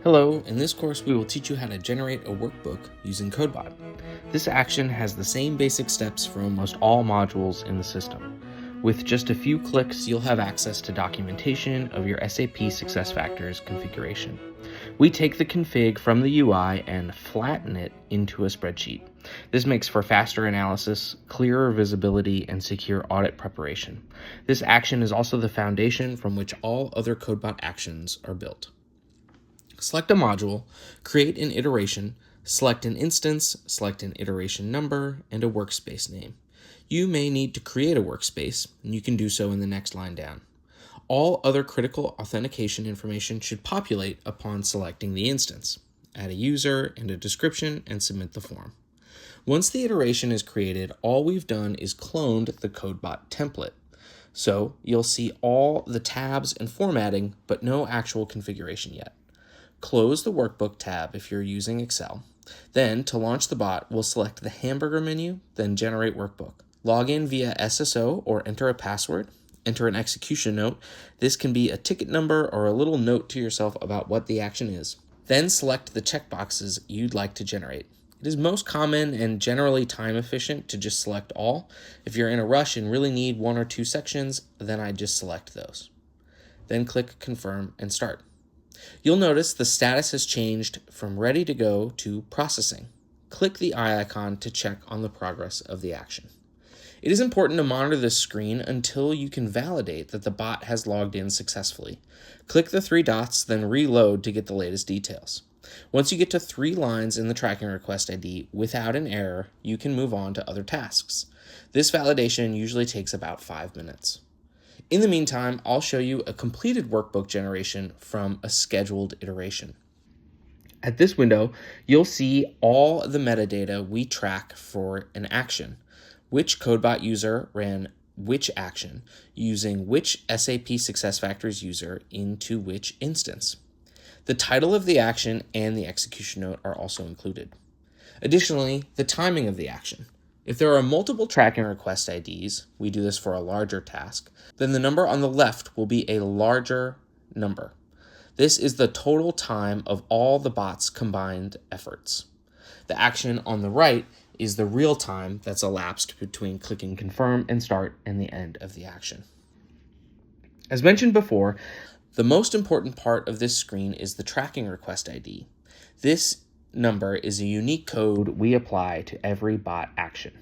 Hello, in this course we will teach you how to generate a workbook using CodeBot. This action has the same basic steps for almost all modules in the system. With just a few clicks, you'll have access to documentation of your SAP SuccessFactors configuration. We take the config from the UI and flatten it into a spreadsheet. This makes for faster analysis, clearer visibility, and secure audit preparation. This action is also the foundation from which all other CodeBot actions are built. Select a module, create an iteration, select an instance, select an iteration number, and a workspace name. You may need to create a workspace, and you can do so in the next line down. All other critical authentication information should populate upon selecting the instance. Add a user and a description and submit the form. Once the iteration is created, all we've done is cloned the CodeBot template. So you'll see all the tabs and formatting, but no actual configuration yet. Close the Workbook tab if you're using Excel. Then, to launch the bot, we'll select the hamburger menu, then Generate Workbook. Log in via SSO or enter a password. Enter an execution note. This can be a ticket number or a little note to yourself about what the action is. Then select the checkboxes you'd like to generate. It is most common and generally time efficient to just select all. If you're in a rush and really need one or two sections, then I just select those. Then click Confirm and Start. You'll notice the status has changed from ready to go to processing. Click the eye icon to check on the progress of the action. It is important to monitor this screen until you can validate that the bot has logged in successfully. Click the three dots, then reload to get the latest details. Once you get to 3 lines in the tracking request ID without an error, you can move on to other tasks. This validation usually takes about 5 minutes. In the meantime, I'll show you a completed workbook generation from a scheduled iteration. At this window, you'll see all the metadata we track for an action. Which CodeBot user ran which action, using which SAP SuccessFactors user into which instance. The title of the action and the execution note are also included. Additionally, the timing of the action. If there are multiple tracking request IDs, we do this for a larger task, then the number on the left will be a larger number. This is the total time of all the bot's combined efforts. The action on the right is the real time that's elapsed between clicking Confirm and Start and the end of the action. As mentioned before, the most important part of this screen is the tracking request ID. This number is a unique code we apply to every bot action.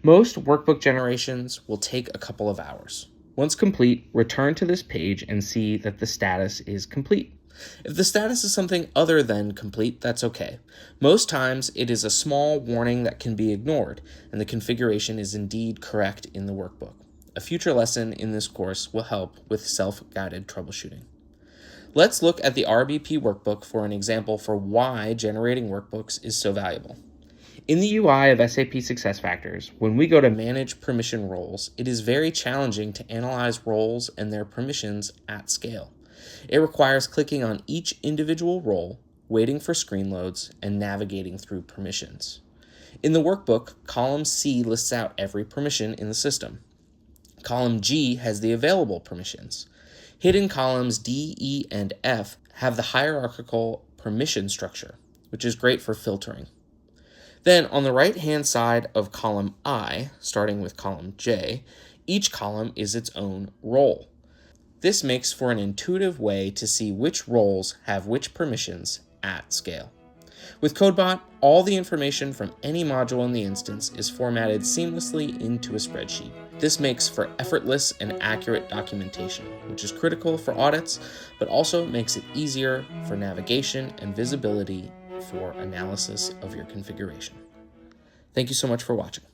Most workbook generations will take a couple of hours. Once complete, return to this page and see that the status is complete. If the status is something other than complete, that's okay. Most times, it is a small warning that can be ignored, and the configuration is indeed correct in the workbook. A future lesson in this course will help with self-guided troubleshooting. Let's look at the RBP workbook for an example for why generating workbooks is so valuable. In the UI of SAP SuccessFactors, when we go to manage permission roles, it is very challenging to analyze roles and their permissions at scale. It requires clicking on each individual role, waiting for screen loads, and navigating through permissions. In the workbook, column C lists out every permission in the system. Column G has the available permissions. Hidden columns D, E, and F have the hierarchical permission structure, which is great for filtering. Then on the right-hand side of column I, starting with column J, each column is its own role. This makes for an intuitive way to see which roles have which permissions at scale. With CodeBot, all the information from any module in the instance is formatted seamlessly into a spreadsheet. This makes for effortless and accurate documentation, which is critical for audits, but also makes it easier for navigation and visibility for analysis of your configuration. Thank you so much for watching.